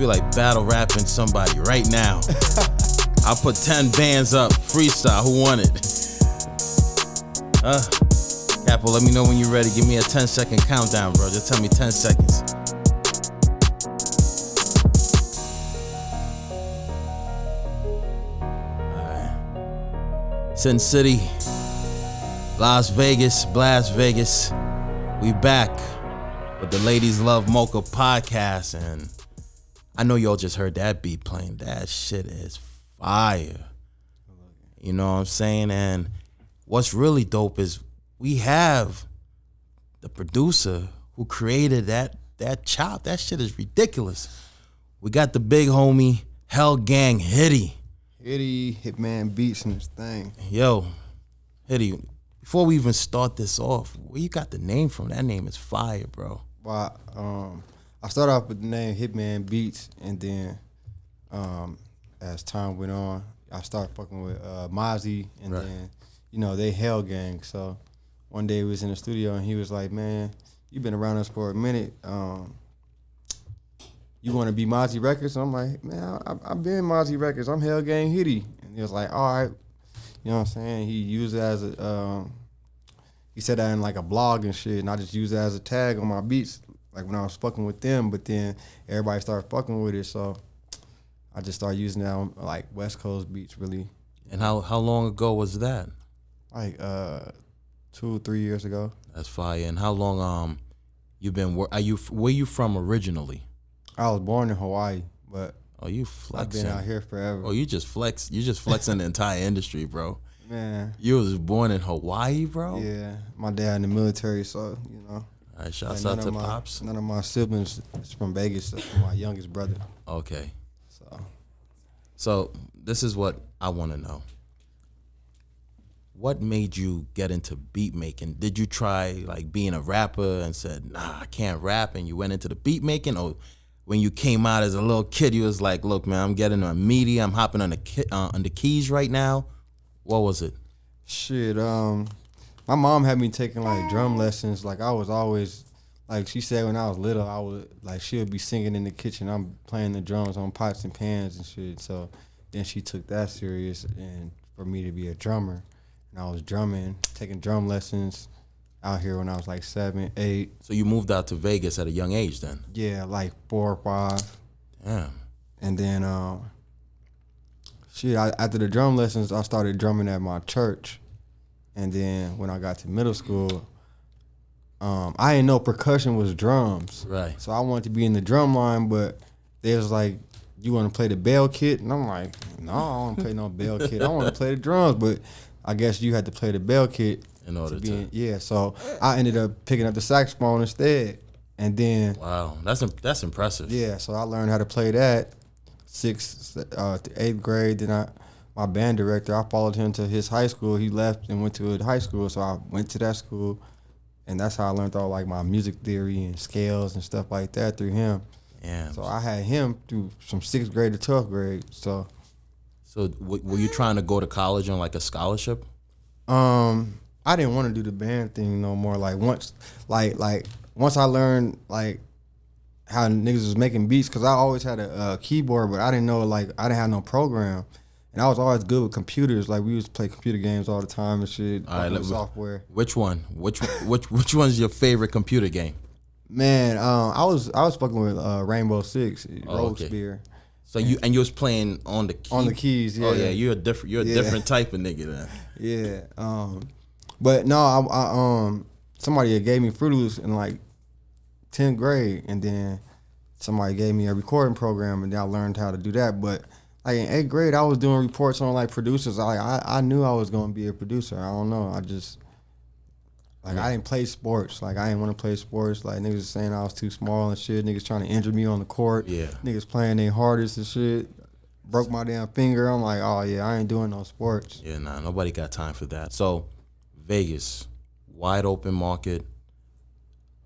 Feel like battle rapping somebody right now. I'll put 10 bands up, freestyle, who won it? Capo, let me know when you're ready. Give me a 10-second countdown, bro. Just tell me 10 seconds. Alright. Sin City, Las Vegas, Blast Vegas. We back with the Ladies Love Mocha podcast, and I know y'all just heard that beat playing. That shit is fire. You know what I'm saying? And what's really dope is we have the producer who created that chop. That shit is ridiculous. We got the big homie, HellGang Hitty. Hitty, Hitman Beats and this thing. Yo, Hitty, before we even start this off, where you got the name from? That name is fire, bro. Well, I started off with the name Hitman Beats, and then as time went on, I started fucking with Mozzie, and then, you know, they HellGang. So one day we was in the studio, and he was like, man, you've been around us for a minute. You want to be Mozzie Records? I'm like, man, I've been Mozzie Records. I'm HellGang Hitty. And he was like, all right. You know what I'm saying? He used it as a, he said that in like a blog and shit, and I just used it as a tag on my beats, like when I was fucking with them, but then everybody started fucking with it, so I just started using that on like West Coast beats, really. And how long ago was that? Like 2 or 3 years ago. That's fire. And how long you been? Where you from originally? I was born in Hawaii, but you flexing. I've been out here forever. Oh, you just flexing the entire industry, bro. Man, you was born in Hawaii, bro. Yeah, my dad in the military, so you know. All right, shouts out to Pops. None of my siblings is from Vegas, except for my youngest brother. Okay. So this is what I want to know. What made you get into beat making? Did you try like being a rapper and said, nah, I can't rap, and you went into the beat making? Or when you came out as a little kid, you was like, look, man, I'm getting a media, I'm hopping on the keys right now? What was it? Shit, my mom had me taking like drum lessons. Like I was always, like she said when I was little, I would like she would be singing in the kitchen. I'm playing the drums on pots and pans and shit. So then she took that serious and for me to be a drummer. And I was drumming, taking drum lessons out here when I was like 7, 8. So you moved out to Vegas at a young age then? Yeah, like 4 or 5. Damn. And then after the drum lessons, I started drumming at my church. And then when I got to middle school, I didn't know percussion was drums. Right. So I wanted to be in the drum line, but they was like, you want to play the bell kit? And I'm like, no, I don't want to play no bell kit. I want to play the drums, but I guess you had to play the bell kit. In order to. Yeah, so I ended up picking up the saxophone instead. And then. Wow, that's impressive. Yeah, so I learned how to play that 6th to 8th grade. Then my band director, I followed him to his high school. He left and went to a high school, so I went to that school, and that's how I learned all like my music theory and scales and stuff like that through him. Yeah. So I had him through from 6th grade to 12th grade. So were you trying to go to college on like a scholarship? I didn't want to do the band thing no more. Like once I learned like how niggas was making beats, because I always had a keyboard, but I didn't know, like, I didn't have no program. And I was always good with computers. Like, we used to play computer games all the time and shit. All right, software. Which one? Which one's your favorite computer game? Man, I was fucking with Rainbow Six, Rogue Spear. So you was playing on the keys? On the keys, yeah. Oh yeah, you're a different type of nigga then. Yeah. But no, I somebody had gave me Fruit Loops in like 10th grade, and then somebody gave me a recording program, and then I learned how to do that. But like in 8th grade, I was doing reports on like producers. I knew I was gonna be a producer. I don't know. Like, I didn't play sports. Like, I didn't want to play sports. Like, niggas was saying I was too small and shit. Niggas trying to injure me on the court. Yeah. Niggas playing their hardest and shit. Broke my damn finger. I'm like, oh, yeah, I ain't doing no sports. Yeah, nah, nobody got time for that. So, Vegas, wide open market.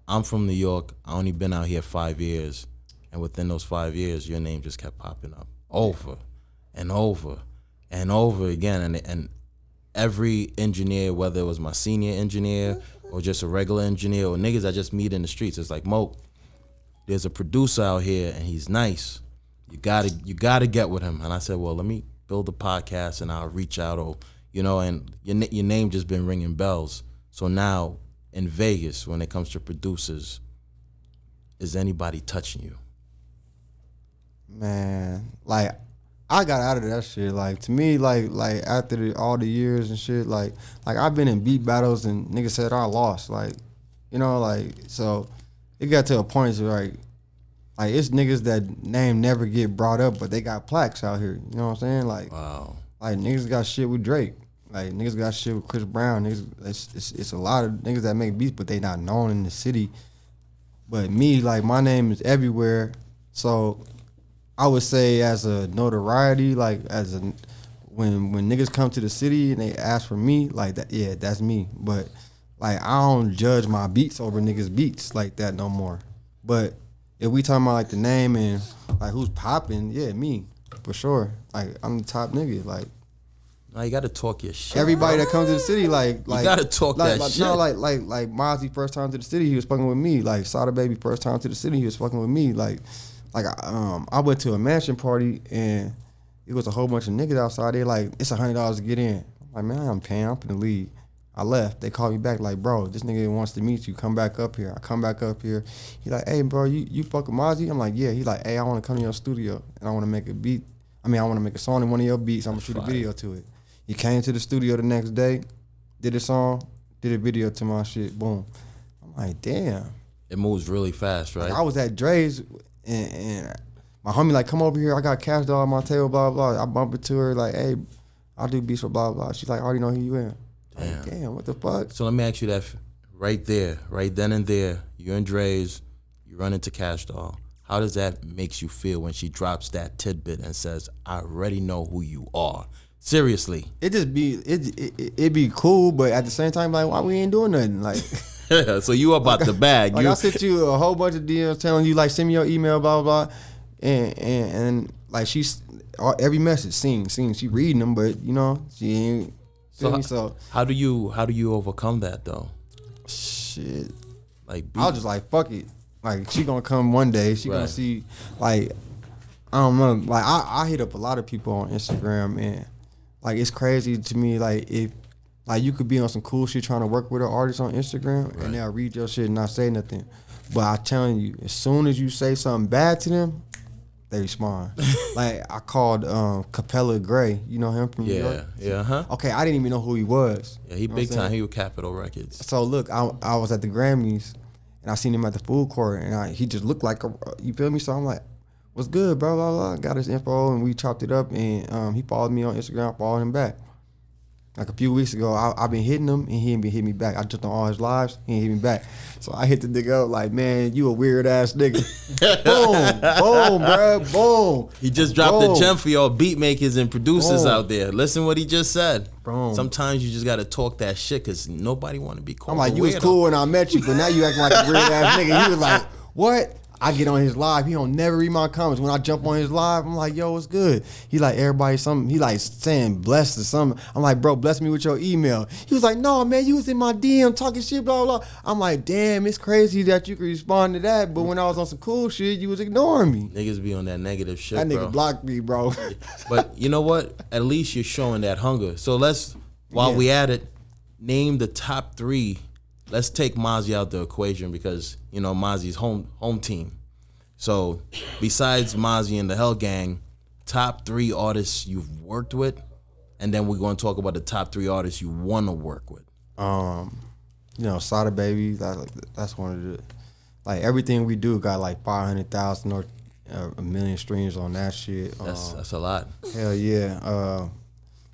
I'm from New York. I only been out here 5 years. And within those 5 years, your name just kept popping up over and over and over again. And every engineer, whether it was my senior engineer or just a regular engineer or niggas I just meet in the streets, it's like, Mo, there's a producer out here and he's nice. You gotta get with him. And I said, well, let me build a podcast and I'll reach out, or and your name just been ringing bells. So now in Vegas, when it comes to producers, is anybody touching you? Man, like, I got out of that shit. Like, to me, like after all the years and shit, like I've been in beat battles and niggas said I lost. Like, so it got to a point where like it's niggas that name never get brought up, but they got plaques out here. You know what I'm saying? Like, wow. Like, niggas got shit with Drake. Like, niggas got shit with Chris Brown. Niggas, it's a lot of niggas that make beats, but they not known in the city. But me, like, my name is everywhere. So I would say as a notoriety, like when niggas come to the city and they ask for me, like that, yeah, that's me. But like, I don't judge my beats over niggas' beats like that no more. But if we talking about like the name and like who's popping, yeah, me for sure. Like, I'm the top nigga. Like, now you gotta talk your shit. Everybody that comes to the city, like you gotta talk that shit. No, like Mozzie first time to the city, he was fucking with me. Like, Sada Baby first time to the city, he was fucking with me. Like I went to a mansion party and it was a whole bunch of niggas outside there. Like, it's $100 to get in. I'm like, man, I'm paying. I'm finna leave. I left. They called me back like, bro, this nigga wants to meet you. Come back up here. I come back up here. He like, hey, bro, you fuck with Mozzie? I'm like, yeah. He like, hey, I want to come to your studio and I want to make a beat. I want to make a song in one of your beats. I'm gonna shoot a video to it. He came to the studio the next day, did a song, did a video to my shit. Boom. I'm like, damn. It moves really fast, right? Like, I was at Dre's and my homie like, come over here. I got Cash Doll on my table, blah, blah. I bump into her like, hey, I'll do beats for blah, blah. She's like, I already know who you in. Damn. Like, damn, what the fuck? So let me ask you that right there, right then and there. You're in Dre's, you run into Cash Doll. How does that makes you feel when she drops that tidbit and says, I already know who you are? Seriously. It just be, it be cool, but at the same time, like, why we ain't doing nothing? Like, so you about the bag. Like, I sent you a whole bunch of DMs telling you, like, send me your email, blah, blah, blah. And like, she's, every message, seen, she reading them, but, she ain't, so how do you overcome that, though? Shit. Like, I was just like, fuck it. Like, she gonna come one day. She gonna see, like, I don't know. Like, I hit up a lot of people on Instagram, and like, it's crazy to me. Like, if like you could be on some cool shit trying to work with an artist on Instagram, and they'll read your shit and not say nothing. But I'm telling you, as soon as you say something bad to them, they respond. Like, I called Capella Gray. You know him from New York? Yeah, huh? Okay, I didn't even know who he was. Yeah, he big time. He with Capitol Records. So look, I was at the Grammys. And I seen him at the food court, and he just looked like you feel me? So I'm like, what's good, bro? Blah, blah. Got his info, and we chopped it up, and he followed me on Instagram. I followed him back. Like, a few weeks ago, I've been hitting him, and he ain't been hitting me back. I jumped on all his lives, he ain't hit me back. So I hit the nigga up like, man, you a weird-ass nigga. Boom, bro, boom. He just dropped a gem for y'all beat makers and producers out there. Listen what he just said. Boom. Sometimes you just got to talk that shit because nobody want to be called I'm like, you was cool when I met you, but now you acting like a weird-ass nigga. He was like, what? I get on his live. He don't never read my comments. When I jump on his live, I'm like, yo, what's good? He like, everybody something. He like saying blessed or something. I'm like, bro, bless me with your email. He was like, no, man, you was in my DM talking shit, blah, blah. I'm like, damn, it's crazy that you could respond to that. But when I was on some cool shit, you was ignoring me. Niggas be on that negative shit, that nigga bro. blocked me, bro. But you know what? At least you're showing that hunger. So while we at it, name the top 3. Let's take Mozzie out the equation because, Mozzie's home team. So besides Mozzie and the HellGang, top 3 artists you've worked with, and then we're going to talk about the top 3 artists you want to work with. Sada Baby, that's one of the, like, everything we do got like 500,000 or a million streams on that shit. That's a lot. Hell yeah.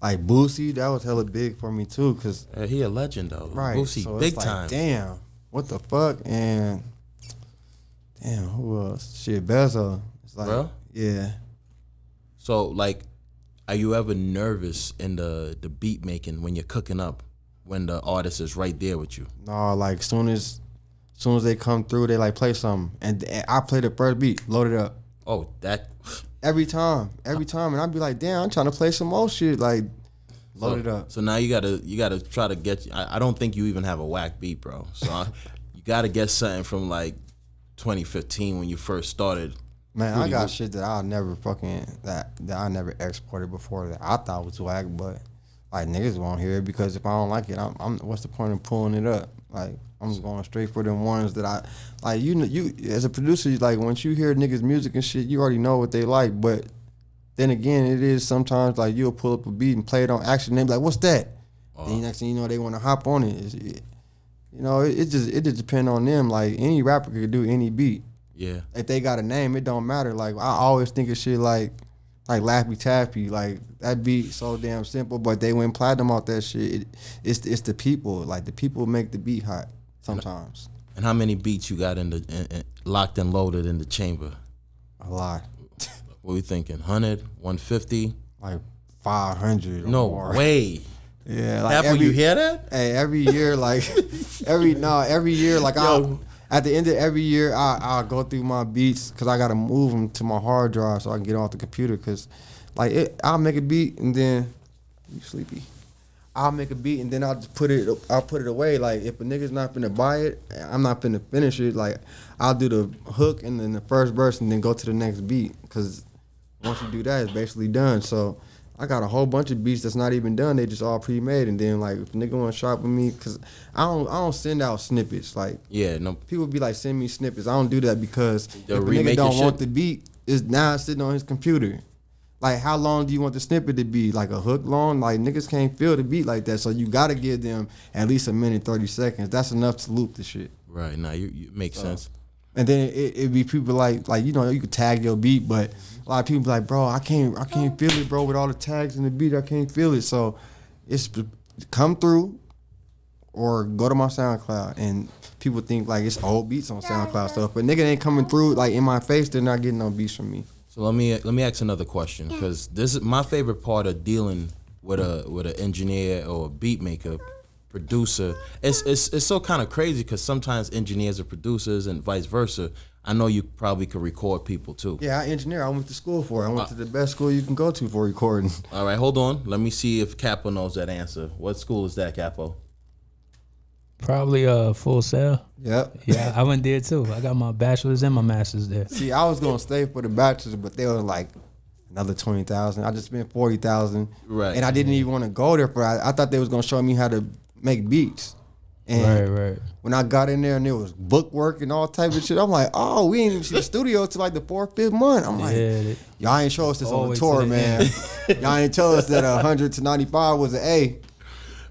Like Boosie, that was hella big for me too, cause He a legend though. right, Boosie, so big it's like, time. damn, what the fuck? And damn, who else? Shit, Bezzo. It's like, Bro? yeah. So like, are you ever nervous in the beat making when you're cooking up, when the artist is right there with you? No, like soon as they come through, they like play something, and I play the first beat, load it up. Oh, that. Every time, and I'd be like, damn, I'm trying to play some more shit, like load it up. So now you gotta try to get. I don't think you even have a whack beat, bro. So you gotta get something from like 2015 when you first started. Man, I got shit that I'll never fucking that I never exported before that I thought was whack, but like niggas won't hear it because if I don't like it, I'm what's the point of pulling it up? Like I'm just going straight for them ones that I like. You as a producer, like once you hear niggas music and shit, you already know what they like. But then again, it is sometimes like you'll pull up a beat and play it on action, and they be like, "What's that?" Then next thing you know, they want to hop on it. It just depends on them. Like any rapper could do any beat. Yeah. If they got a name, it don't matter. Like I always think of shit like Laffy Taffy. Like that beat so damn simple, but they went platinum off that shit. It's the people. Like the people make the beat hot sometimes. And how many beats you got in locked and loaded in the chamber? A lot. What we thinking? 100, 150? Like 500. No or more. way. Yeah. Like Apple, you hear that? Hey, every year, like every year, like at the end of every year, I'll go through my beats because I gotta move them to my hard drive so I can get off the computer. Cause like I'll make a beat and then you sleepy. I'll make a beat and then I'll just put it away. Like if a nigga's not finna buy it, I'm not finna finish it. Like I'll do the hook and then the first verse and then go to the next beat. Cause once you do that, it's basically done. So I got a whole bunch of beats that's not even done. They just all pre-made. And then like if a nigga wanna shop with me, cause I don't send out snippets. Like people be like send me snippets. I don't do that because if a nigga don't want the beat, it's now sitting on his computer. Like how long do you want the snippet to be? Like a hook long? Like niggas can't feel the beat like that. So you gotta give them at least a minute 30 seconds. That's enough to loop the shit. Right. Now you make sense. And then it be people like you could tag your beat, but a lot of people be like, bro, I can't feel it, bro, with all the tags in the beat, I can't feel it. So it's come through or go to my SoundCloud, and people think like it's old beats on SoundCloud stuff, but nigga ain't coming through like in my face. They're not getting no beats from me. So let me ask another question, because this is my favorite part of dealing with an engineer or a beat maker, producer. It's so kind of crazy because sometimes engineers are producers and vice versa. I know you probably could record people too. Yeah, I engineer. I went to school for it. I went to the best school you can go to for recording. All right, hold on. Let me see if Capo knows that answer. What school is that, Capo? Probably Full Sail. Yep. Yeah, I went there too. I got my bachelor's and my master's there. See, I was gonna stay for the bachelor's, but they were like another 20,000. I just spent 40,000. Right. And I didn't even want to go there for. I thought they was gonna show me how to make beats. And right. when I got in there and there was book work and all type of shit, I'm like, oh, we ain't even see the studio till like the 4th, 5th month. I'm like, y'all ain't show us this on the tour, man. Y'all ain't tell us that 100 to 95 was an A.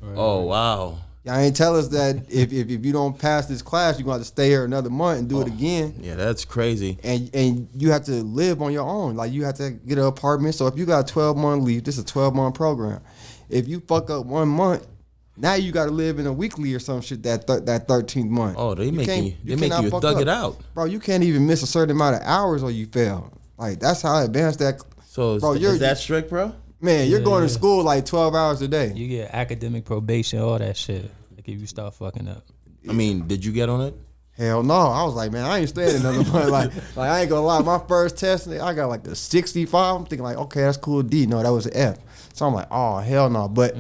Right. Oh wow. Y'all ain't tell us that if you don't pass this class, you're gonna have to stay here another month and do it again. Yeah, that's crazy. And you have to live on your own. Like you have to get an apartment. So if you got a 12-month leave, this is a 12-month program. If you fuck up 1 month, now you got to live in a weekly or some shit that 13th month. Oh, they make you thug up. it out, bro. You can't even miss a certain amount of hours or you fail. Like that's how advanced that. So bro, is that strict, bro? Man, you're going to school like 12 hours a day. You get academic probation, all that shit. Like if you start fucking up. I mean, did you get on it? Hell no. I was like, man, I ain't staying another month. Like I ain't gonna lie. My first test, I got like a 65. I'm thinking like, okay, that's cool. D. No, that was an F. So I'm like, oh hell no. But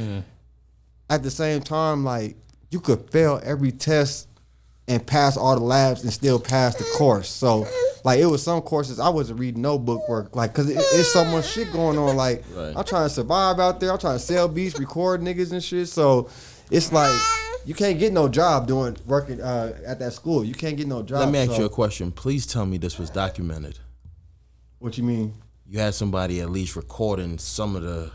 at the same time, like you could fail every test and pass all the labs and still pass the course. So like it was some courses I wasn't reading no book work, like cause it's so much shit going on. Like I'm trying to survive out there. I'm trying to sell beats, record niggas and shit. So it's like you can't get no job working at that school. You can't get no job. Let me ask you a question. Please tell me this was documented. What you mean? You had somebody at least recording some of the.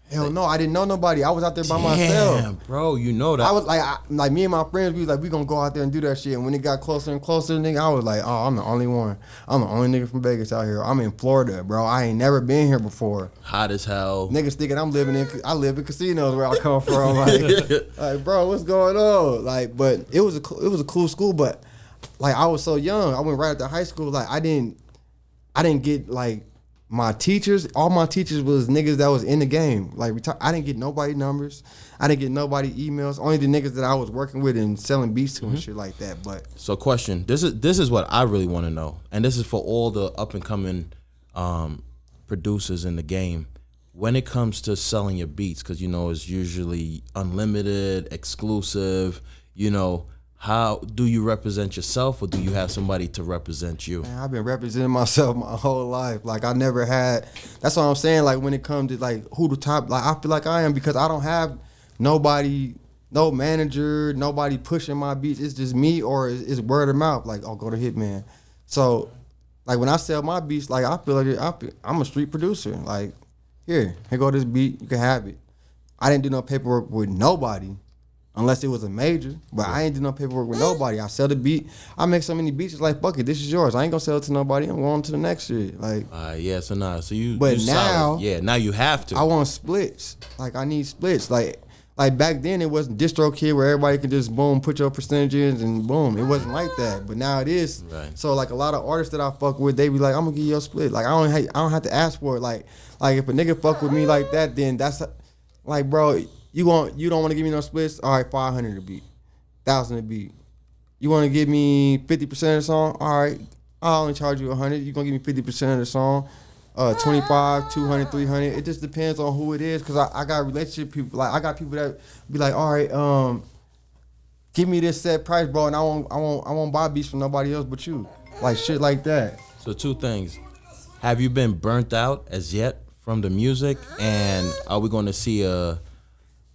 Hell no, I didn't know nobody. I was out there by myself. Damn, bro, you know that. I was like me and my friends, we was like, we gonna go out there and do that shit. And when it got closer and closer, nigga, I was like, oh, I'm the only one. I'm the only nigga from Vegas out here. I'm in Florida, bro. I ain't never been here before. Hot as hell. Niggas thinking I live in casinos where I come from. Like, bro, what's going on? Like, but it was a cool school, but like I was so young. I went right after high school. Like I didn't get like my teachers. All my teachers was niggas that was in the game. Like I didn't get nobody numbers. I didn't get nobody emails. Only the niggas that I was working with and selling beats to and shit like that. But so, question. This is what I really want to know, and this is for all the up and coming producers in the game. When it comes to selling your beats, because you know it's usually unlimited, exclusive. You know, how do you represent yourself, or do you have somebody to represent you? Man, I've been representing myself my whole life. Like I never had. That's what I'm saying. Like when it comes to like who the top, like I feel like I am because I don't have nobody, no manager, nobody pushing my beats. It's just me or it's word of mouth. Like I'll go to Hitman. So like when I sell my beats, like I feel like I'm a street producer. Like here go this beat, you can have it. I didn't do no paperwork with nobody. Unless it was a major, but I ain't do no paperwork with nobody. I sell the beat. I make so many beats. It's like, fuck it, this is yours. I ain't gonna sell it to nobody. I'm going to the next shit. Like, yeah, so nah, so you. But you now, solid. Yeah, now you have to. I want splits. Like, I need splits. Like back then, it wasn't DistroKid where everybody could just boom, put your percentages and boom. It wasn't like that. But now it is. Right. So like a lot of artists that I fuck with, they be like, I'm gonna give you a split. Like I don't have to ask for it. Like if a nigga fuck with me like that, then that's like, bro. You don't want to give me no splits? All right, 500 a beat, 1,000 a beat. You want to give me 50% of the song? All right, I'll only charge you 100. You gonna give me 50% of the song? 25, 200, 300. It just depends on who it is. Cause I got relationship people. Like I got people that be like, all right, give me this set price, bro, and I won't buy beats from nobody else but you. Like shit like that. So two things: have you been burnt out as yet from the music, and are we going to see a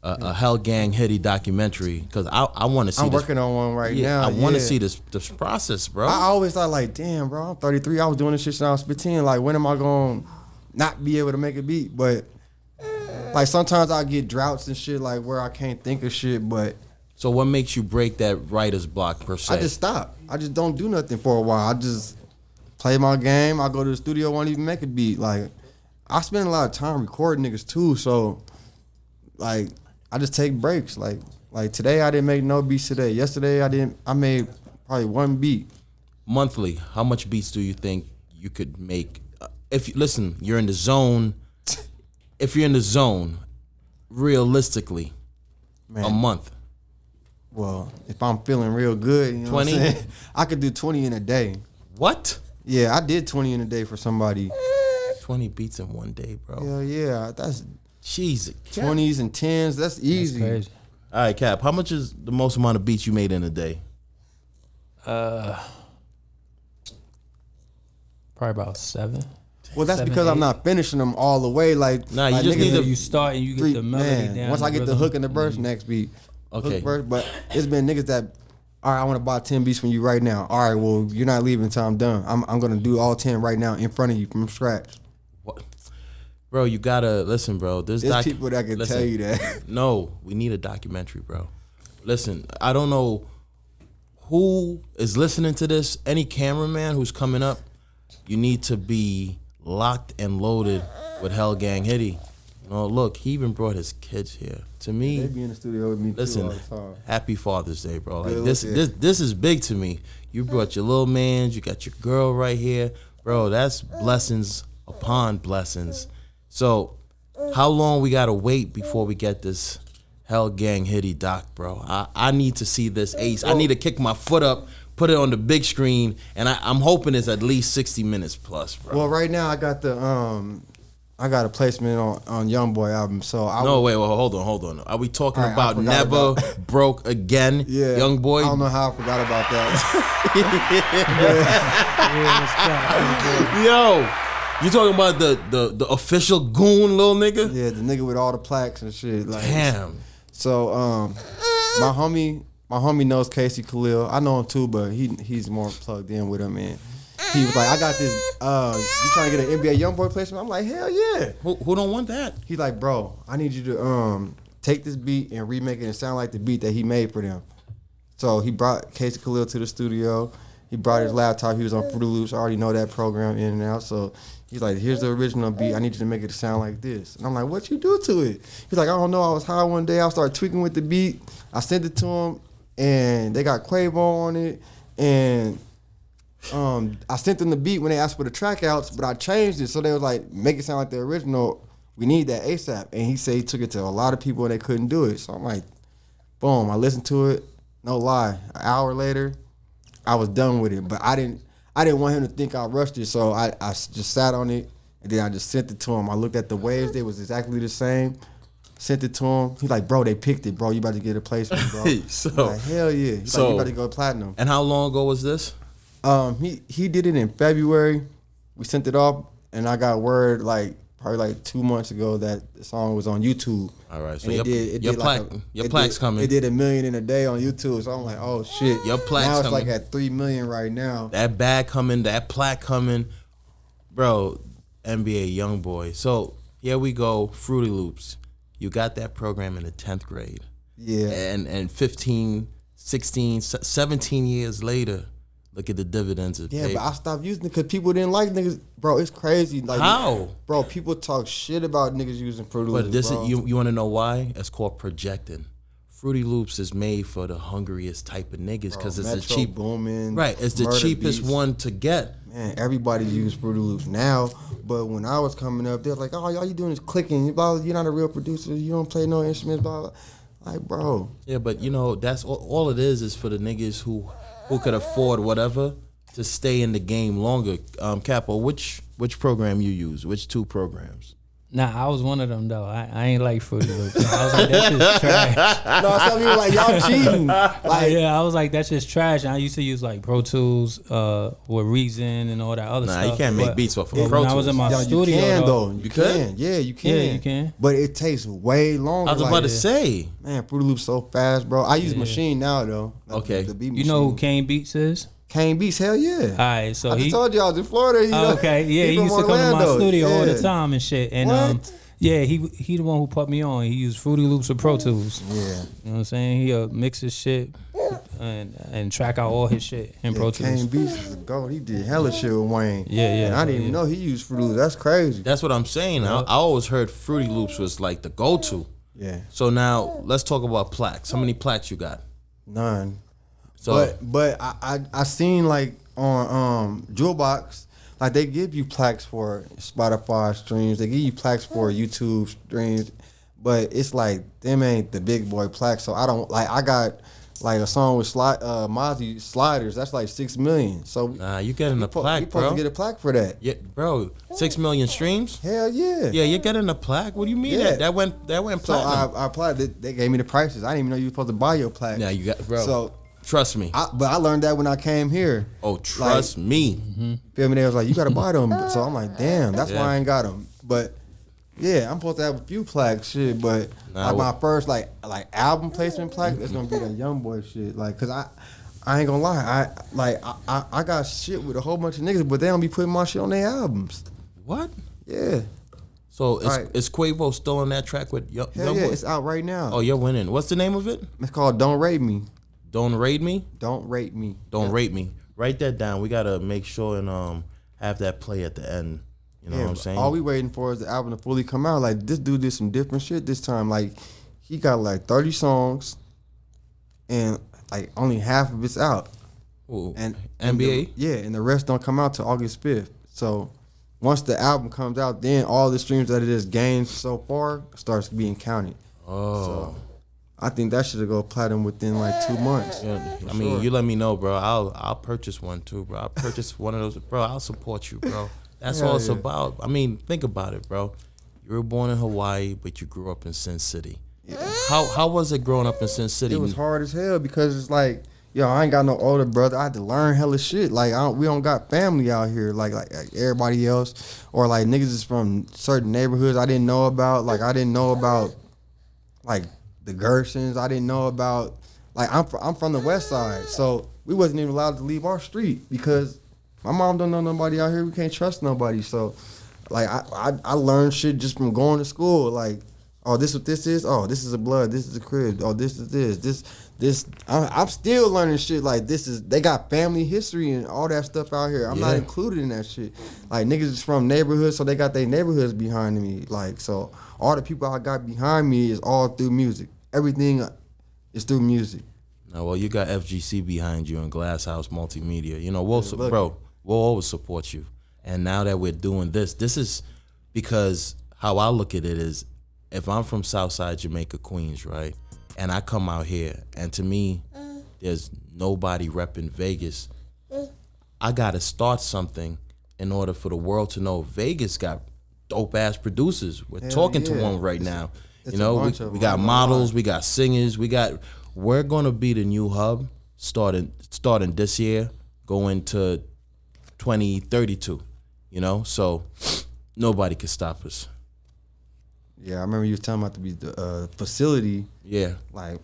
HellGang Hitty documentary? Because I want to see. I'm working on one right now. I want to see this process, bro. I always thought like, damn, bro, I'm 33. I was doing this shit since I was 15. Like, when am I gonna not be able to make a beat? But like sometimes I get droughts and shit, like where I can't think of shit. But so what makes you break that writer's block per se? I just stop. I just don't do nothing for a while. I just play my game. I go to the studio, won't even make a beat. Like I spend a lot of time recording niggas too. So like. I just take breaks. Like today I didn't make no beats today. Yesterday I made probably one beat. Monthly, how much beats do you think you could make? Listen, you're in the zone. If you're in the zone, realistically, Man, a month. Well, if I'm feeling real good, you know 20? what I'm saying? I could do 20 in a day. What? Yeah, I did 20 in a day for somebody. 20 beats in one day, bro. Hell yeah, that's Jesus. 20s and 10s. That's easy. That's crazy. All right, Cap. How much is the most amount of beats you made in a day? Probably about 7. Well, that's 7, because 8. I'm not finishing them all the way. Like, Nah, you like just need to. You start and you get the melody down. Once I get the rhythm, hook and the verse, next beat. Okay. Hook, verse, but it's been niggas that, all right, I want to buy 10 beats from you right now. All right, well, you're not leaving until I'm done. I'm gonna do all 10 right now in front of you from scratch. What? Bro, you gotta listen, bro. There's people that can tell you that. No, we need a documentary, bro. Listen, I don't know who is listening to this. Any cameraman who's coming up, you need to be locked and loaded with HellGang Hitty. No, look, he even brought his kids here. To me, They be in the studio with me listen, too all the time. happy Father's Day, bro. Like Good this is big to me. You brought your little mans, you got your girl right here, bro. That's blessings upon blessings. So, how long we gotta wait before we get this HellGang Hitty doc, bro? I need to see this ace. I need to kick my foot up, put it on the big screen, and I'm hoping it's at least 60 minutes plus, bro. Well, right now I got a placement on YoungBoy album. So hold on. Are we talking All right, about Never Broke Again, yeah, YoungBoy? I don't know how I forgot about that. Yo. You talking about the official goon little nigga? Yeah, the nigga with all the plaques and shit. Like, damn. So my homie knows Casey Khalil. I know him too, but he's more plugged in with him, and He was like, I got this. You trying to get an NBA YoungBoy placement? I'm like, hell yeah. Who don't want that? He's like, bro, I need you to take this beat and remake it and sound like the beat that he made for them. So he brought Casey Khalil to the studio. He brought his laptop. He was on Fruity Loops. I already know that program in and out. So he's like, here's the original beat. I need you to make it sound like this. And I'm like, what you do to it? He's like, I don't know. I was high one day. I started tweaking with the beat. I sent it to him, and they got Quavo on it. And I sent them the beat when they asked for the track outs, but I changed it. So they was like, make it sound like the original. We need that ASAP. And he said he took it to a lot of people and they couldn't do it. So I'm like, boom. I listened to it. No lie. An hour later, I was done with it. But I didn't want him to think I rushed it. So I just sat on it and then I just sent it to him. I looked at the waves. They was exactly the same. Sent it to him. He's like, bro, they picked it, bro. You about to get a placement, bro. So, I'm like, hell yeah. He's like, you about to go platinum. And how long ago was this? He did it in February. We sent it off, and I got word probably 2 months ago that the song was on YouTube. All right, so your plaque's coming. It did 1 million in a day on YouTube, so I'm like, oh shit. Your plaque's now it's coming. like at 3 million right now. That bag coming, that plaque coming, bro. NBA YoungBoy. So here we go, Fruity Loops. You got that program in the 10th grade. Yeah. And 15, 16, 17 years later, look at the dividends of Yeah, paper. but I stopped using it because people didn't like niggas. Bro, it's crazy. Like, how? Bro, people talk shit about niggas using Fruity Loops. But this bro. is you want to know why? It's called projecting. Fruity Loops is made for the hungriest type of niggas because it's the cheap booming. Right, it's the cheapest beats. one to get. Man, everybody use Fruity Loops now, but when I was coming up, they was like, "Oh, all you doing is clicking. You're not a real producer. You don't play no instruments." Blah, blah. Like, bro. Yeah, but that's all it is for the niggas who could afford whatever to stay in the game longer. Capo, which program you use? Which 2 programs? Nah, I was one of them though. I ain't like Fruity Loops. I was like, that's just trash. No, some people like y'all cheating. Like, Yeah, I was like, that's just trash. And I used to use like Pro Tools with Reason and all that other stuff. Nah, you can't make beats off of Pro Tools. When I was in my studio, you can though. though. You can. Yeah, you can. Yeah, you can. But it takes way longer. I was about to say. Man, Fruity Loops so fast, bro. I use Machine now though. Like Okay. The beat You know who machine. Kane Beats is? Kane Beats, hell yeah. All right, so I just told you I was in Florida. Okay, yeah, he from used to come to my Orlando. studio all Yeah. the time and shit. And What? yeah, he the one who put me on. He used Fruity Loops with Pro Tools. Yeah. You know what I'm saying? He mix his shit and track out all his shit in Pro Tools. Kane Beats is a goat. He did hella shit with Wayne. Yeah. And I didn't even know he used Fruity Loops. That's crazy. That's what I'm saying. I always heard Fruity Loops was like the go-to. Yeah. So now let's talk about plaques. How many plaques you got? None. So But I seen like on Jewelbox, like they give you plaques for Spotify streams, they give you plaques for YouTube streams, but it's like them ain't the big boy plaques. So I don't like. I got like a song with Mozzie Sliders. That's like 6 million. So nah, you getting a you plaque, supposed bro. to get a plaque for that. Yeah, bro. 6 million streams. Hell yeah. Yeah, you're getting a plaque. What do you mean Yeah. that went So platinum? I applied. They gave me the prices. I didn't even know you were supposed to buy your plaque. Yeah, you got, bro. So. Trust me. But I learned that when I came here. Oh, trust me. Feel me? They was like, you gotta buy them. So I'm like, damn, that's Yeah. why I ain't got them. But yeah, I'm supposed to have a few plaques, shit. But Nah, like my first like album placement plaque, that's gonna be that YoungBoy shit. Like, cause I ain't gonna lie, I got shit with a whole bunch of niggas, but they don't be putting my shit on their albums. What? Yeah, So Right. is Quavo still on that track with hell YoungBoy? yeah, it's out right now. Oh, you're winning. What's the name of it? It's called Don't Rate Me. Don't Rate Me? Don't Rate Me. Don't Rate Me. Write that down. We gotta make sure and have that play at the end. You know what I'm saying? All we waiting for is the album to fully come out. Like, this dude did some different shit this time. Like, he got like 30 songs, and like only half of it's out. Ooh, And NBA? and the rest don't come out till August 5th. So once the album comes out, then all the streams that it has gained so far starts being counted. Oh. So I think that should go platinum within like 2 months. Yeah, I mean, you let me know, bro. I'll purchase one too, bro. I'll purchase one of those, bro. I'll support you, bro. That's Hell all it's yeah. about. I mean, think about it, bro. You were born in Hawaii, but you grew up in Sin City. Yeah. How was it growing up in Sin City? It was hard as hell because it's like, yo, I ain't got no older brother. I had to learn hella shit. Like, we don't got family out here like everybody else. Or like niggas is from certain neighborhoods I didn't know about. Like, I didn't know about like the Gersons. I didn't know about, like, I'm from the west side. So we wasn't even allowed to leave our street because My mom don't know nobody out here. We can't trust nobody. So, like, I learned shit just from going to school. Like, oh, this what this is? Oh, this is a blood. This is a crib. Oh, this is this. I'm still learning shit like this is, they got family history and all that stuff out here. I'm not included in that shit. Like, niggas is from neighborhoods, so they got their neighborhoods behind me. Like, so all the people I got behind me is all through music. Everything is through music. Now, well, you got FGC behind you and Glass House Multimedia. You know, we'll always support you. And now that we're doing this is because how I look at it is, if I'm from Southside Jamaica, Queens, right? And I come out here, and to me, there's nobody repping Vegas. I gotta start something in order for the world to know Vegas got dope ass producers. We're talking to one right now. You know, we got models, we got singers, we're gonna be the new hub starting this year, going to 2032. You know, so nobody can stop us. Yeah, I remember you was telling me about the facility. Yeah. Like,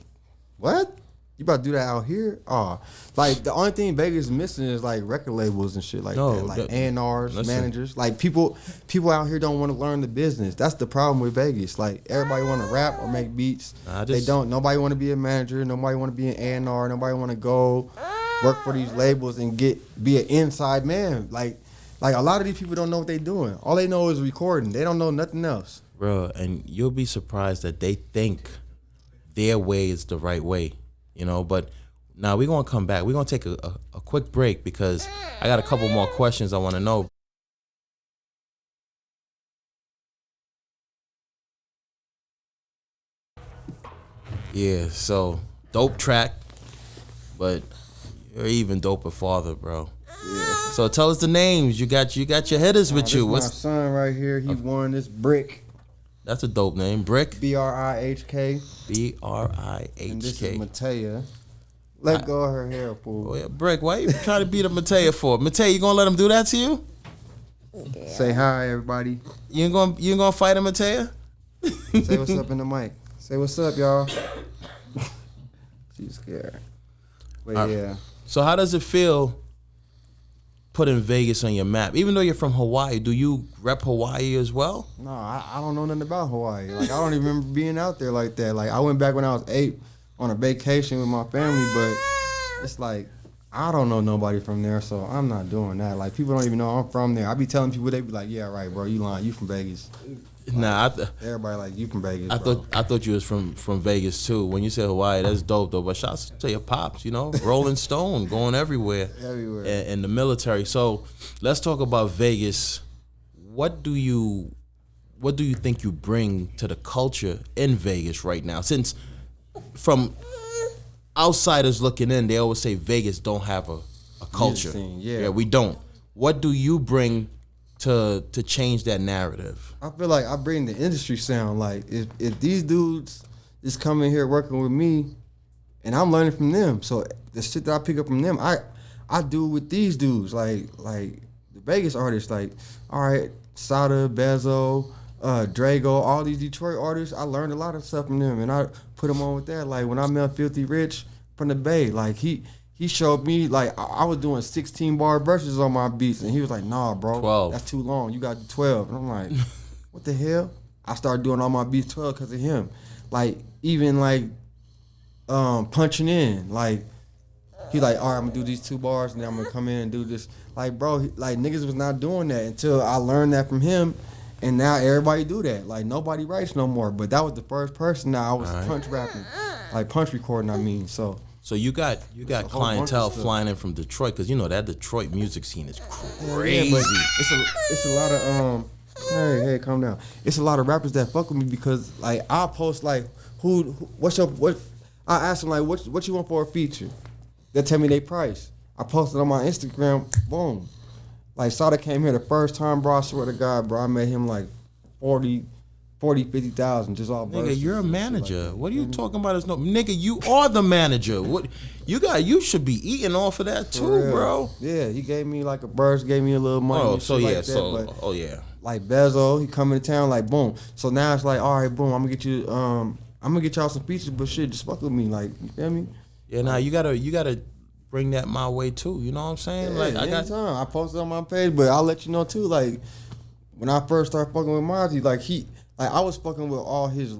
what? You about to do that out here? Oh, like the only thing Vegas is missing is like record labels and shit like that. Like A&Rs, managers. Like people out here don't want to learn the business. That's the problem with Vegas. Like everybody want to rap or make beats. They don't. Nobody want to be a manager. Nobody want to be an A&R. Nobody want to go work for these labels and be an inside man. Like a lot of these people don't know what they doing. All they know is recording. They don't know nothing else. Bro, and you'll be surprised that they think their way is the right way, you know. But now we're going to come back. We're going to take a quick break because I got a couple more questions I want to know. Yeah, so dope track, but you're even doper father, bro. Yeah. So tell us the names. You got your headers with you. What's my son right here? He won this Brick. That's a dope name. Brick. BRIHK. BRIHK. And this is Matea. Let go of her hair, fool. Oh yeah, Brick. Why you trying to beat up Matea for? Matea, you gonna let him do that to you? Yeah. Say hi, everybody. You ain't gonna fight him, Matea? Say what's up in the mic. Say what's up, y'all. She's scared. But yeah. So how does it feel putting Vegas on your map? Even though you're from Hawaii, do you rep Hawaii as well? No, I don't know nothing about Hawaii. Like, I don't even remember being out there like that. Like, I went back when I was 8 on a vacation with my family, but it's like, I don't know nobody from there, so I'm not doing that. Like, people don't even know I'm from there. I be telling people, they be like, yeah, right, bro, you lying, you from Vegas. Nah, everybody like, you from Vegas, I thought you was from Vegas too. When you said Hawaii, that's dope though. But shouts to your pops, you know, Rolling Stone, going everywhere. In the military. So let's talk about Vegas. What do you think you bring to the culture in Vegas right now? Since from outsiders looking in, they always say Vegas don't have a culture. Yeah, we don't. What do you bring to change that narrative? I feel like I bring the industry sound. Like if these dudes is coming here working with me, and I'm learning from them, so the shit that I pick up from them, I do with these dudes. Like the Vegas artists, like all right, Sada, Bezo, Drago, all these Detroit artists, I learned a lot of stuff from them, and I put them on with that. Like when I met Filthy Rich from the Bay, like he showed me, like, I was doing 16-bar verses on my beats, and he was like, nah, bro, 12. That's too long. You got 12. And I'm like, what the hell? I started doing all my beats 12 because of him. Like, even, like, punching in. Like, he like, all right, I'm going to do these 2 bars, and then I'm going to come in and do this. Like, bro, like, niggas was not doing that until I learned that from him, and now everybody do that. Like, nobody writes no more. But that was the first person that I was punch rapping. Like, punch recording, I mean, so... So you got clientele flying in from Detroit, because you know that Detroit music scene is crazy. Yeah, it's a lot of hey, calm down. It's a lot of rappers that fuck with me because like I post like I ask them like what you want for a feature. They tell me they price. I posted on my Instagram, boom. Like Sada came here the first time, bro. I swear to God, bro, I made him like 50,000 just all verses. Nigga, you're a manager. Like what are you talking about? Nigga, you are the manager. What you should be eating off of that too, bro. Yeah, he gave me like a burst, gave me a little money. Oh, so yeah, like, like Bezo, he come into town like boom. So now it's like, all right, boom, I'm gonna get y'all some features, but shit, just fuck with me, like, you feel me? Yeah, nah, you gotta bring that my way too. You know what I'm saying? Yeah, like I got anytime. I posted on my page, but I'll let you know too. Like when I first started fucking with Mozzie, I was fucking with all his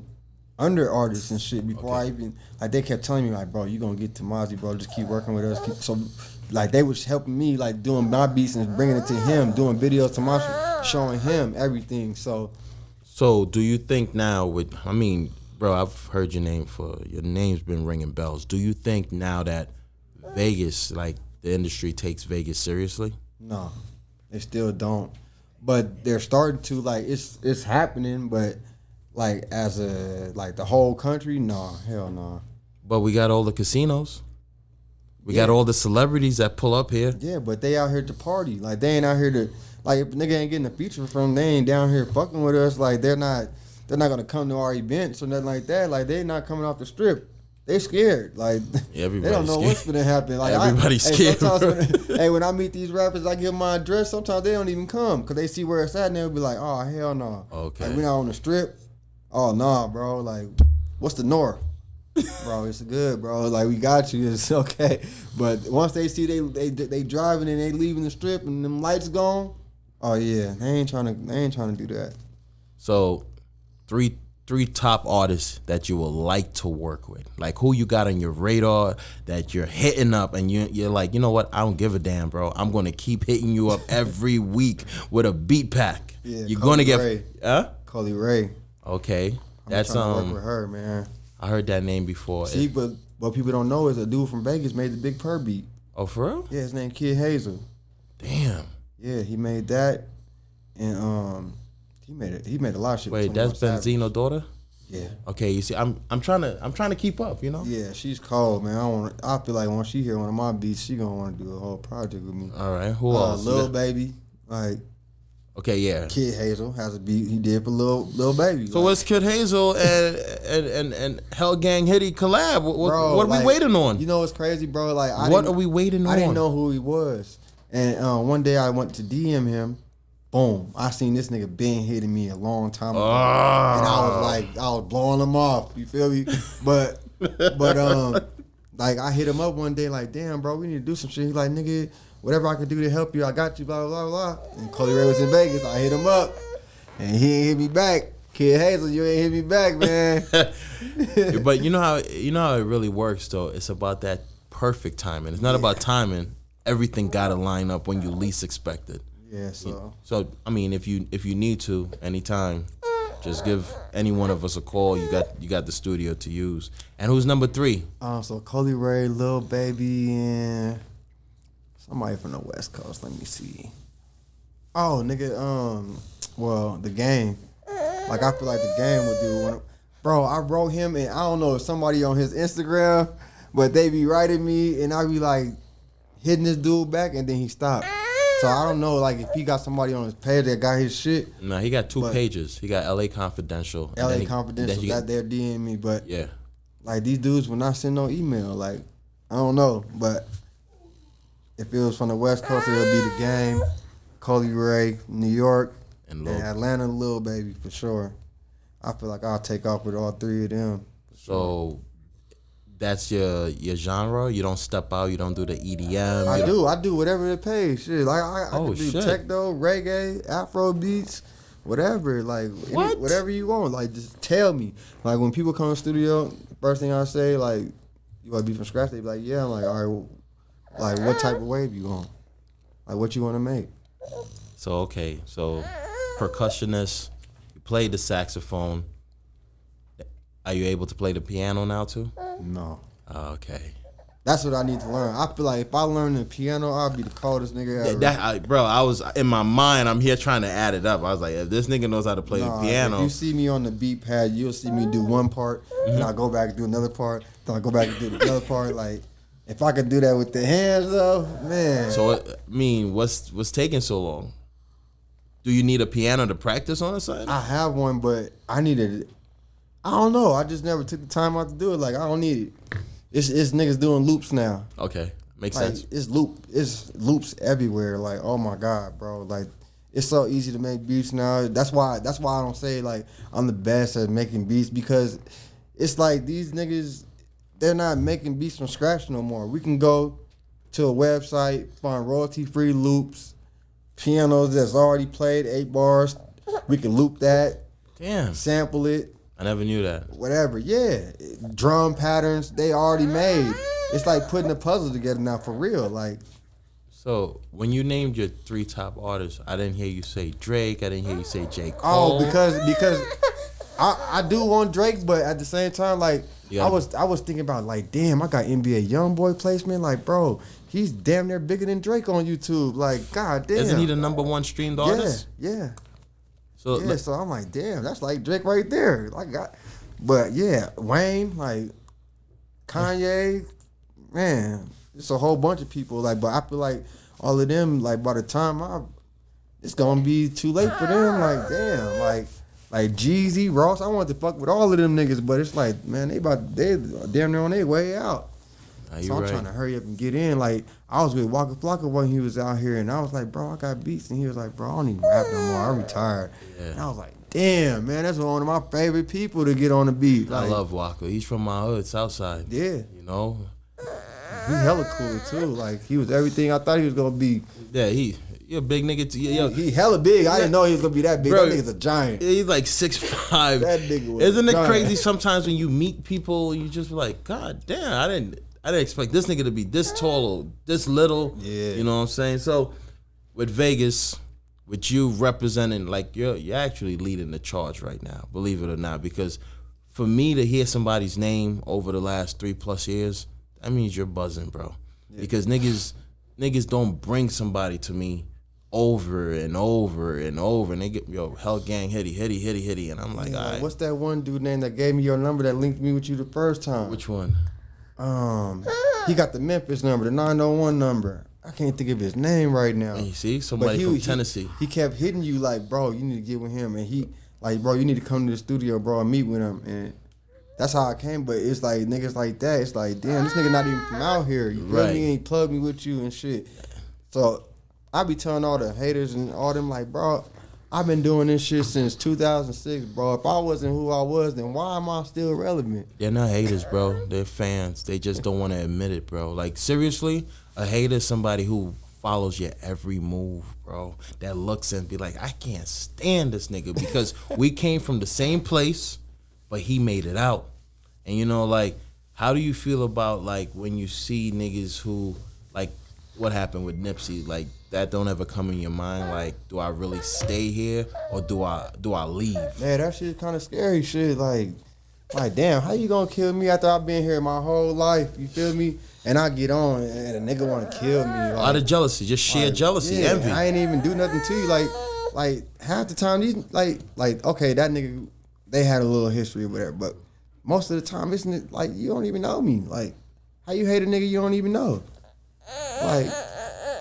under artists and shit before I even they kept telling me like, bro, you gonna get to Mozzie, bro. Just keep working with us. So they was helping me like doing my beats and bringing it to him, doing videos to my shit, showing him everything. So do you think now bro, I've heard your name's been ringing bells. Do you think now that Vegas, like the industry takes Vegas seriously? No, they still don't. But they're starting to, like, it's happening, but like as the whole country, no, hell no. But we got all the casinos. We got all the celebrities that pull up here. Yeah, but they out here to party. Like they ain't out here to, like, if a nigga ain't getting a feature from, they ain't down here fucking with us. Like they're not gonna come to our events or nothing like that. Like they not coming off the strip. They scared. Like they don't know what's gonna happen. Like everybody's scared. When I meet these rappers, I give them my address. Sometimes they don't even come because they see where it's at and they'll be like, "Oh hell no." Okay. Like we not on the strip. Oh nah, bro. Like what's the north? Bro, it's good, bro. Like we got you. It's okay. But once they see they driving and they leaving the strip and them lights gone, oh yeah, they ain't trying to do that. So, three top artists that you would like to work with. Like who you got on your radar that you're hitting up and you're like, you know what? I don't give a damn, bro. I'm gonna keep hitting you up every week with a beat pack. Yeah, you're gonna get Ray. Coley Ray. Okay, that's trying to work with her, man. I heard that name before. See, but what people don't know is a dude from Vegas made the Big Purr beat. Oh, for real? Yeah, his name Kid Hazel. Damn. Yeah, he made that, and he made a lot of shit. Wait, that's Benzino's daughter? Yeah. Okay, you see, I'm trying to keep up, you know. Yeah, she's cold, man. I feel like once she hear one of my beats, she gonna want to do a whole project with me. All right, who else? Lil Baby, like. Okay, yeah. Kid Hazel has a beat he did for Lil Baby. So what's Kid Hazel and HellGang Hitty collab? What are we waiting on? You know what's crazy, bro? Like, what are we waiting on? I didn't know who he was, and one day I went to DM him. Boom! I seen this nigga been hitting me a long time ago, and I was blowing him off. You feel me? But like I hit him up one day, like, damn, bro, we need to do some shit. He like, nigga, whatever I can do to help you, I got you, blah, blah, blah, blah. And Coley Ray was in Vegas. I hit him up, and he ain't hit me back. Kid Hazel, you ain't hit me back, man. But you know how it really works, though? It's about that perfect timing. It's not about timing. Everything got to line up when you least expect it. Yeah, so. So, I mean, if you need to, anytime, just give any one of us a call. You got the studio to use. And who's number 3? So Coley Ray, Lil Baby, and somebody from the West Coast. Let me see. Oh, nigga, well, The Game. Like, I feel like The Game would do one. Bro, I wrote him, and I don't know if somebody on his Instagram, but they be writing me, and I be like hitting this dude back, and then he stopped. So I don't know, like, if he got somebody on his page that got his shit. No, he got 2 pages. He got LA Confidential. LA Confidential, that they're DM me, but yeah. Like, these dudes will not send no email. Like, I don't know, but if it was from the West Coast, it would be The Game, Coley Ray, New York, and Atlanta, Lil Baby, for sure. I feel like I'll take off with all 3 of them. So that's your genre? You don't step out, you don't do the EDM? I do whatever it pays. Shit, like I can do techno, reggae, Afro beats, whatever. Like whatever you want. Like just tell me. Like when people come to the studio, first thing I say, like, you want to be from scratch? They be like, yeah. I'm like, all right, well, like what type of wave you on? Like what you want to make? So percussionist, you played the saxophone. Are you able to play the piano now too? No. Okay. That's what I need to learn. I feel like if I learn the piano, I'll be the coldest nigga ever. Bro, I was in my mind. I'm here trying to add it up. I was like, if this nigga knows how to play the piano. If you see me on the beat pad, you'll see me do one part, then I'll go back and do another part, then I'll go back and do another part. Like, if I could do that with the hands, though, man. So, I mean, what's taking so long? Do you need a piano to practice on the side? I have one, but I needed it. I don't know. I just never took the time out to do it. Like, I don't need it. It's niggas doing loops now. Okay, makes like, sense. It's loops everywhere. Like, oh my God, bro. Like, it's so easy to make beats now. That's why I don't say like I'm the best at making beats, because it's like these niggas, they're not making beats from scratch no more. We can go to a website, find royalty-free loops, pianos that's already played, 8 bars. We can loop that. Damn. Sample it. I never knew that. Whatever, yeah. Drum patterns, they already made. It's like putting a puzzle together now for real. Like, so when you named your 3 top artists, I didn't hear you say Drake. I didn't hear you say J. Cole. oh, because I do want Drake, but at the same time, like, I was thinking about, like, damn, I got NBA YoungBoy placement. Like, bro, he's damn near bigger than Drake on YouTube. Like, god damn. Isn't he the #1 streamed artist? Yeah. So Yeah, so I'm like, damn, that's like Drake right there. Like, but yeah, Wayne, like Kanye, man, it's a whole bunch of people. Like, but I feel like all of them, like by the time it's gonna be too late for them. Like, damn, like Jeezy, Ross, I want to fuck with all of them niggas, but it's like, man, they damn near on their way out. So I'm trying to hurry up and get in. Like, I was with Waka Flocka when he was out here, and I was like, bro, I got beats. And he was like, bro, I don't even rap no more. I'm retired. Yeah. And I was like, damn, man, that's one of my favorite people to get on the beat. Like, I love Waka. He's from my hood, Southside. Yeah. You know? He hella cool, too. Like, he was everything I thought he was going to be. Yeah, he a big nigga. He hella big. I didn't know he was going to be that big. Bro, that nigga's a giant. He's like 6'5". That nigga was Isn't it giant. crazy sometimes when you meet people, you just be like, God damn, I didn't expect this nigga to be this tall or this little. Yeah. You know what I'm saying? So with Vegas, with you representing, like you're actually leading the charge right now, believe it or not. Because for me to hear somebody's name over the last 3+ years, that means you're buzzing, bro. Yeah. Because niggas don't bring somebody to me over and over and over, and they get, yo, HellGang Hitty, and I'm like, all right. What's that one dude name that gave me your number that linked me with you the first time? Which one? He got the Memphis number, the 901 number. I can't think of his name right now. And you see, somebody from Tennessee. He kept hitting you like, bro, you need to get with him, and he like, bro, you need to come to the studio, bro, and meet with him, and that's how I came. But it's like niggas like that. It's like, damn, this nigga not even from out here. You feel me? He ain't plugged me with you and shit. So I be telling all the haters and all them like, bro, I've been doing this shit since 2006, bro. If I wasn't who I was, then why am I still relevant? They're not haters, bro. They're fans. They just don't want to admit it, bro. Like, seriously, a hater is somebody who follows your every move, bro. That looks and be like, I can't stand this nigga because we came from the same place, but he made it out. And, you know, like, how do you feel about, like, when you see niggas who, like, what happened with Nipsey, like, that don't ever come in your mind, like, do I really stay here or do I leave? Man, that shit kind of scary shit. Like, damn, how you gonna kill me after I've been here my whole life? You feel me? And I get on and a nigga wanna kill me. Like, out of jealousy, just sheer jealousy, envy. I ain't even do nothing to you. Like half the time these like okay, that nigga, they had a little history or whatever, but most of the time, isn't it like you don't even know me? Like, how you hate a nigga you don't even know? Like,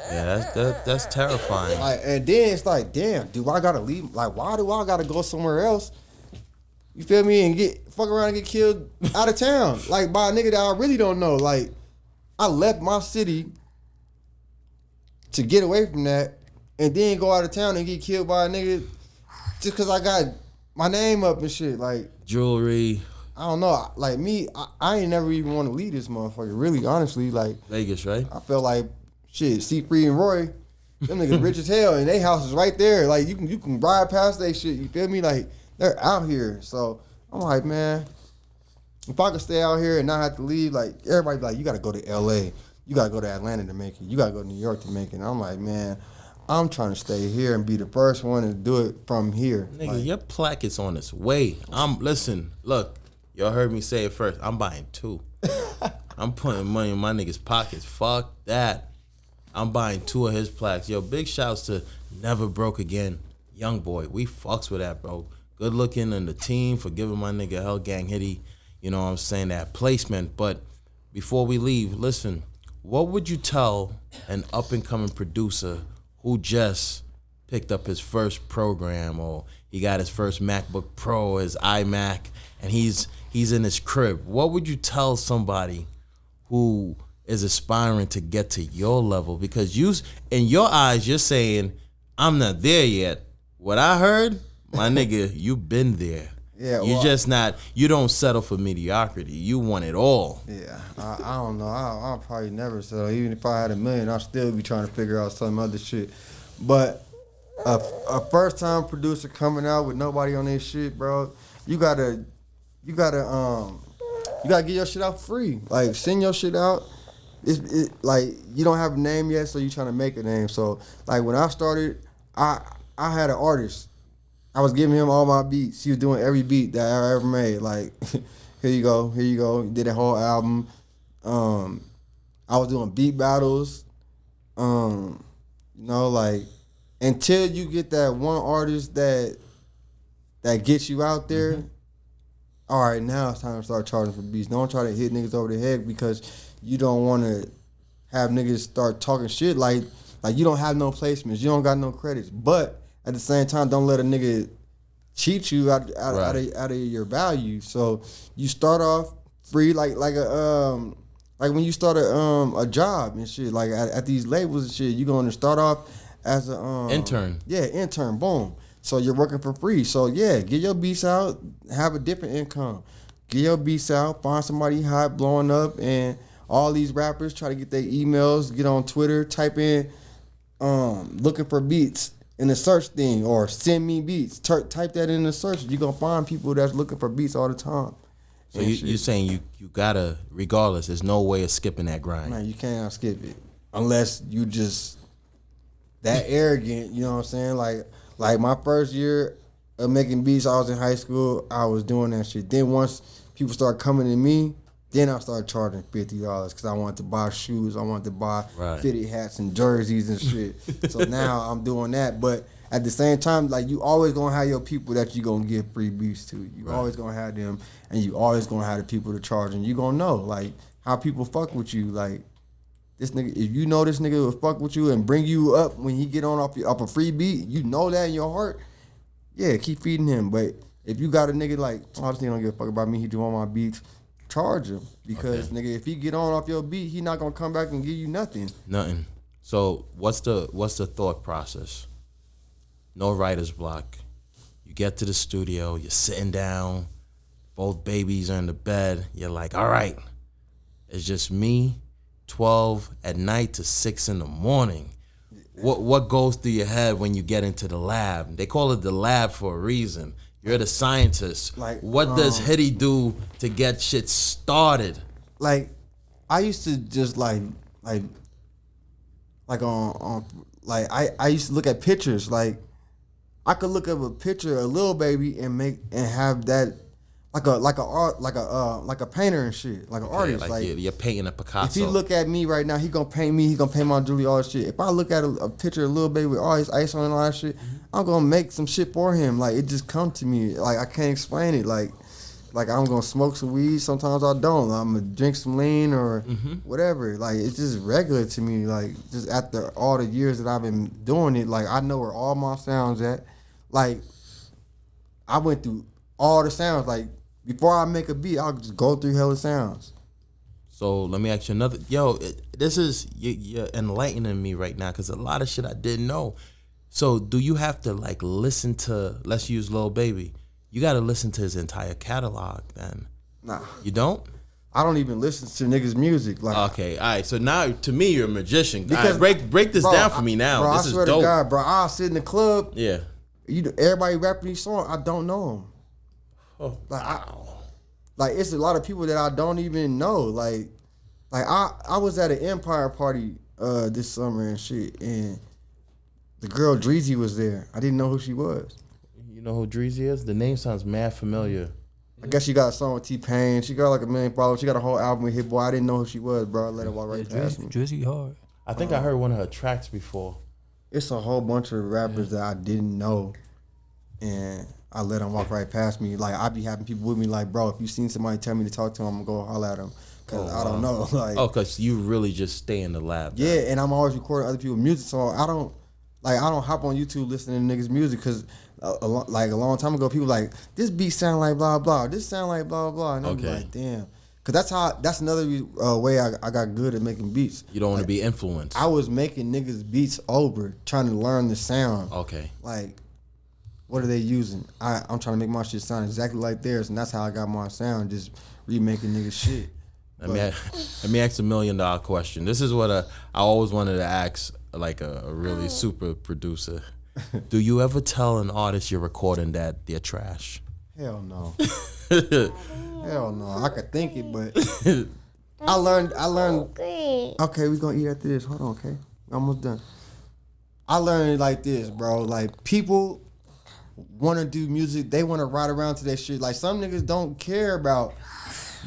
yeah, that's terrifying. Like, and then it's like, damn, do I gotta leave? Like, why do I gotta go somewhere else? You feel me? And fuck around and get killed out of town, like by a nigga that I really don't know. Like, I left my city to get away from that, and then go out of town and get killed by a nigga just because I got my name up and shit. Like, jewelry. I don't know. Like me, I ain't never even want to leave this motherfucker. Really, honestly, like Vegas, right? I felt like shit. C3 and Roy, them niggas rich as hell, and they house is right there. Like you can ride past they shit. You feel me? Like they're out here. So I'm like, man, if I could stay out here and not have to leave, like everybody be like, you gotta go to LA, you gotta go to Atlanta to make it, you gotta go to New York to make it. And I'm like, man, I'm trying to stay here and be the first one to do it from here. Nigga, like, your plaque is on its way. Listen, look, y'all heard me say it first. I'm buying 2. I'm putting money in my niggas' pockets. Fuck that. I'm buying 2 of his plaques. Yo, big shouts to Never Broke Again, YoungBoy. We fucks with that, bro. Good looking and the team for giving my nigga HellGang Hitty, you know what I'm saying, that placement. But before we leave, listen, what would you tell an up-and-coming producer who just picked up his first program, or he got his first MacBook Pro, his iMac, and he's in his crib? What would you tell somebody who is aspiring to get to your level? Because you, in your eyes, you're saying, I'm not there yet. What I heard, my nigga, you been there. Yeah, You're just not. You don't settle for mediocrity. You want it all. Yeah, I don't know. I'll probably never settle. Even if I had $1 million, I'll still be trying to figure out some other shit. But a first time producer coming out with nobody on their shit, bro, you gotta get your shit out free. Like, send your shit out. Like, you don't have a name yet, so you trying to make a name. So like when I started, I had an artist. I was giving him all my beats. He was doing every beat that I ever made. Like, here you go. Did a whole album. I was doing beat battles. Like, until you get that one artist that gets you out there. Mm-hmm. All right, now it's time to start charging for beats. Don't try to hit niggas over the head because you don't want to have niggas start talking shit like you don't have no placements, you don't got no credits. But at the same time, don't let a nigga cheat you out of your value. So you start off free, like when you start a job and shit, like at these labels and shit, you gonna start off as a intern. Yeah, intern. Boom. So you're working for free. So yeah, get your beats out, have a different income. Get your beats out, find somebody hot, blowing up, and all these rappers try to get their emails, get on Twitter, type in looking for beats in the search thing, or send me beats. Type that in the search. You're gonna find people that's looking for beats all the time. So you're saying you gotta, regardless, there's no way of skipping that grind. Man, you can't skip it. Unless you just that arrogant, you know what I'm saying? Like my first year of making beats, I was in high school, I was doing that shit. Then once people started coming to me, then I started charging $50 because I wanted to buy shoes, I wanted to buy fitted hats and jerseys and shit. So now I'm doing that. But at the same time, like, you always gonna have your people that you gonna give free beats to. You always gonna have them, and you always gonna have the people to charge, and you gonna know like how people fuck with you. Like, this nigga, if you know this nigga will fuck with you and bring you up when he get on off a free beat, you know that in your heart. Yeah, keep feeding him. But if you got a nigga like, oh, this nigga don't give a fuck about me, he do all my beats, charge him. Because nigga, if he get on off your beat, he not gonna come back and give you nothing. Nothing. So what's the thought process? No writer's block. You get to the studio, you're sitting down, both babies are in the bed, you're like, all right, it's just me, 12 at night to 6 in the morning. What goes through your head when you get into the lab? They call it the lab for a reason. You're the scientist. Like, what does Hitty do to get shit started? Like, I used to just I used to look at pictures. Like, I could look up a picture of Lil Baby and have that like a painter and shit, like an artist. Like you're painting a Picasso. If he look at me right now, he gonna paint me. He gonna paint my jewelry, all that shit. If I look at a picture of Lil Baby with all his ice on and all that shit, I'm gonna make some shit for him. Like, it just come to me. Like, I can't explain it. Like I'm gonna smoke some weed. Sometimes I don't. I'm gonna drink some lean or whatever. Like, it's just regular to me. Like, just after all the years that I've been doing it, like, I know where all my sounds at. Like, I went through all the sounds. Like, before I make a beat, I'll just go through hella sounds. So let me ask you another. Yo, this is, you're enlightening me right now because a lot of shit I didn't know. So do you have to, like, listen to, let's use Lil Baby, you got to listen to his entire catalog then? Nah. You don't? I don't even listen to niggas' music. Like, okay, all right. So now, to me, you're a magician. Because, break this down for me now. Bro, this I is swear dope. to God, bro, I'll sit in the club. Yeah. Everybody rapping these songs, I don't know them. Oh, like, it's a lot of people that I don't even know. Like I was at an Empire party this summer and shit, and the girl Dreezy was there. I didn't know who she was. You know who Dreezy is? The name sounds mad familiar. I guess she got a song with T-Pain. She got like 1 million followers. She got a whole album with Hit Boy. I didn't know who she was, bro. I let her walk right past me. Dreezy hard. I think I heard one of her tracks before. It's a whole bunch of rappers that I didn't know, and I let them walk right past me. Like, I be having people with me like, bro, if you seen somebody tell me to talk to them, I'm going to go holler at them. Because I don't know. Like, because you really just stay in the lab. Yeah, and I'm always recording other people's music, so I don't hop on YouTube listening to niggas' music because a long time ago, people like, this beat sound like blah, blah. This sound like blah, blah. And I'm like, damn. Because that's another way I got good at making beats. You don't want to be influenced. I was making niggas' beats over, trying to learn the sound. Okay. Like, what are they using? I'm trying to make my shit sound exactly like theirs, and that's how I got my sound, just remaking niggas shit. Let me ask $1 million question. This is what I always wanted to ask, like a really super producer. Do you ever tell an artist you're recording that they're trash? Hell no. Hell no. I could think it, but I learned. Okay, we gonna eat after this. Hold on, okay? Almost done. I learned it like this, bro. Like, people want to do music. They want to ride around to their shit. Like, some niggas don't care about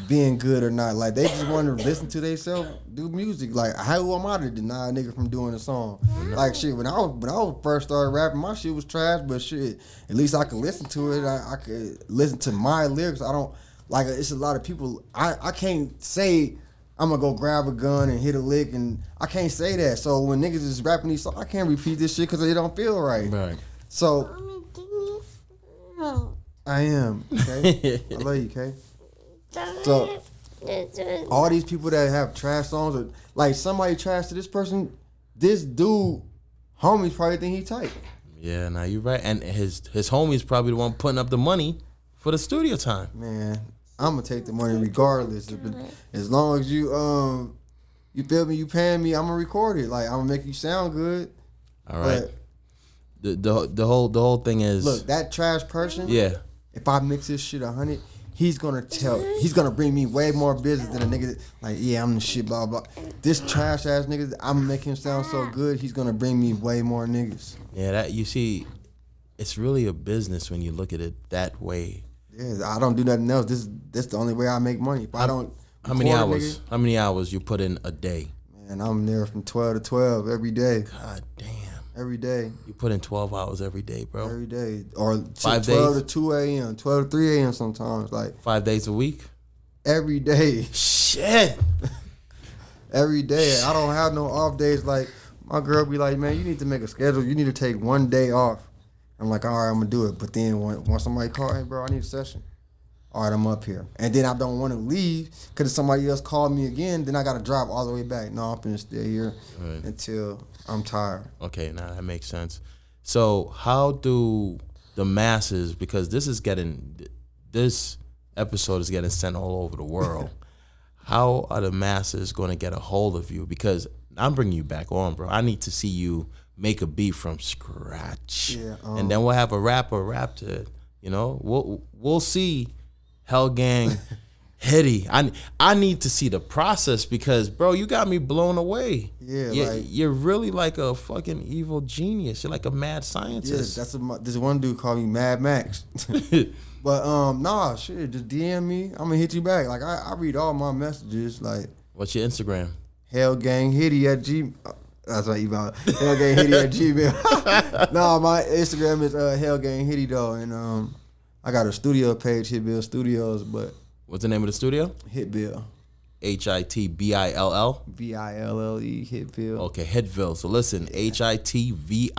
being good or not. Like, they just want to listen to themselves do music. Like, how am I to deny a nigga from doing a song? Like, shit, when I was first started rapping, my shit was trash, but shit, at least I could listen to it. I could listen to my lyrics. I don't, like, it's a lot of people, I can't say I'm gonna go grab a gun and hit a lick, and I can't say that. So when niggas is rapping these songs, I can't repeat this shit because it don't feel right. Right. So I am, okay? I love you, okay? So all these people that have trash songs, or like somebody trash to this person, this dude, homies probably think he tight. Yeah, now you're right. And his homies probably the one putting up the money for the studio time. Man, I'm gonna take the money regardless. As long as you feel me, you paying me, I'm gonna record it. Like, I'm gonna make you sound good. All right. But the whole thing is, look, that trash person. Yeah. If I mix this shit 100, he's gonna bring me way more business than a nigga that, like, yeah, I'm the shit, blah blah. This trash ass nigga, I'm gonna make him sound so good. He's gonna bring me way more niggas. Yeah, that, you see, it's really a business when you look at it that way. Yeah, I don't do nothing else. This the only way I make money. If I don't, how many hours? How many hours you put in a day? Man, I'm there from 12 to 12 every day. God damn. Every day. You put in 12 hours every day, bro. Every day, or 5 12 days? to 2 a.m., 12 to 3 a.m. sometimes. Like, 5 days a week. Every day. Shit. Every day. I don't have no off days. Like, my girl be like, man, you need to make a schedule. You need to take one day off. I'm like, all right, I'm gonna do it. But then when somebody call, hey, bro, I need a session. All right, I'm up here. And then I don't want to leave because if somebody else called me again, then I got to drive all the way back. No, I'm finna stay here until I'm tired. Okay, now that makes sense. So how do the masses, because this episode is getting sent all over the world, how are the masses going to get a hold of you? Because I'm bringing you back on, bro. I need to see you make a beat from scratch. Yeah, and then we'll have a rapper rap to it. You know, we'll see HellGang Hitty. I need to see the process because, bro, you got me blown away. Yeah, you're really like a fucking evil genius. You're like a mad scientist. Yeah, this one dude called me Mad Max. But nah, shit, just DM me. I'm gonna hit you back. Like, I read all my messages. Like, what's your Instagram? HellGang Hitty at G. That's what you about. HellGang Hitty at Gmail. No, my Instagram is HellGang Hitty though, and I got a studio page, Hitbill Studios, but what's the name of the studio? Hitbill. HITBILL? BILLE, Hitbill. Okay, Hitville. So listen, HITVILLE.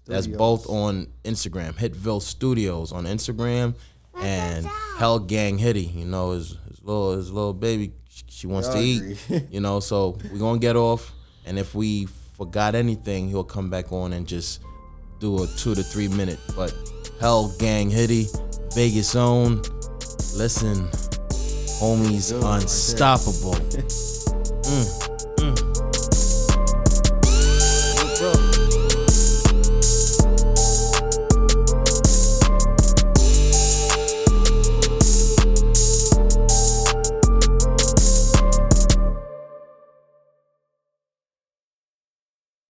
That's both on Instagram. Hitville Studios on Instagram, and HellGang Hitty. You know, his little baby, she wants to eat. You know, so we're gonna get off, and if we forgot anything, he'll come back on and just do a 2 to 3 minute. But HellGang Hitty, Vegas own. Listen, homies, unstoppable.